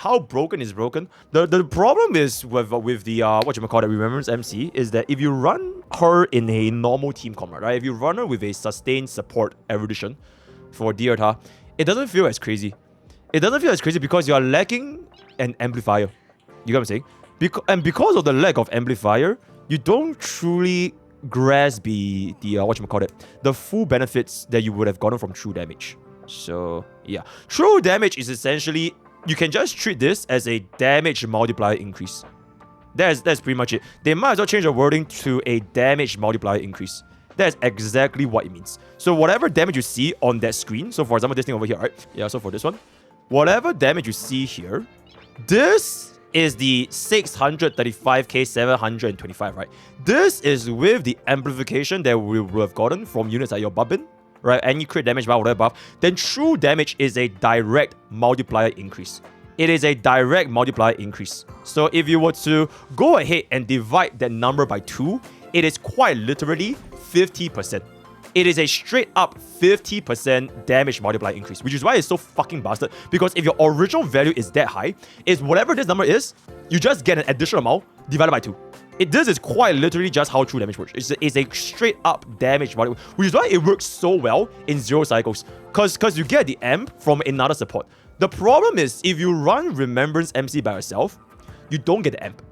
How broken is broken? The problem is with the remembrance MC is that if you run her in a normal team combat, right? If you run her with a sustained support erudition for Dierta, it doesn't feel as crazy. It doesn't feel as crazy because you are lacking an amplifier. You get what I'm saying? And because of the lack of amplifier, you don't truly grasp the full benefits that you would have gotten from true damage. So yeah, true damage is essentially, you can just treat this as a damage multiplier increase. That's pretty much it. They might as well change the wording to a damage multiplier increase. That's exactly what it means. So whatever damage you see on that screen, so for example this thing over here, right? Yeah, so for this one, whatever damage you see here, this is the 635k 725, right? This is with the amplification that we would have gotten from units at your bubbin, right? Any crit damage bar, whatever buff. Then true damage is a direct multiplier increase. It is a direct multiplier increase. So if you were to go ahead and divide that number by 2, it is quite literally 50%. It is a straight up 50% damage multiplier increase, which is why it's so fucking bastard. Because if your original value is that high, is whatever this number is, you just get an additional amount divided by 2. This is quite literally just how true damage works. It's a straight up damage multiplier, which is why it works so well in 0 cycles. Because you get the amp from another support. The problem is, if you run Remembrance MC by yourself, you don't get the amp.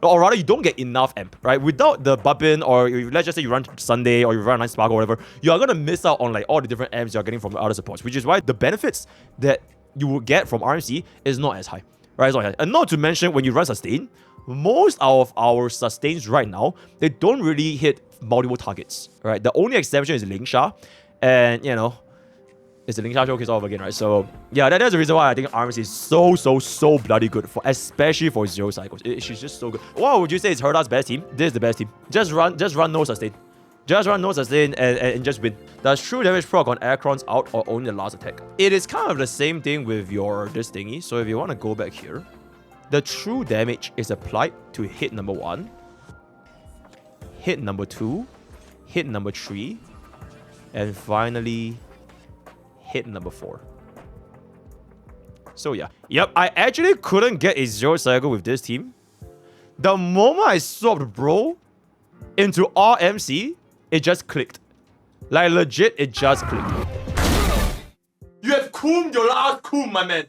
Or rather, you don't get enough amp, right? Without the bubbin, or let's just say you run Sunday or you run Night Spark or whatever, you are going to miss out on like all the different amps you're getting from the other supports, which is why the benefits that you will get from RMC is not as high, right? It's not as high. And not to mention, when you run Sustain, most of our Sustains right now, they don't really hit multiple targets, right? The only exception is Lingsha, and you know, it's the Lingsha showcase all over again, right? So yeah, that's the reason why I think RMC is so bloody good, especially for 0 cycles. She's just so good. What would you say is Herda's best team? This is the best team. Just run no sustain. Just run no sustain and just win. Does true damage proc on Aircrons out or only the last attack? It is kind of the same thing with your this thingy. So if you want to go back here, the true damage is applied to hit number 1, hit number 2, hit number 3, and finally hit number 4. So yeah. Yep, I actually couldn't get a 0 cycle with this team. The moment I swapped bro into RMC, it just clicked. Like legit, it just clicked. You have coomed your last coom, my man.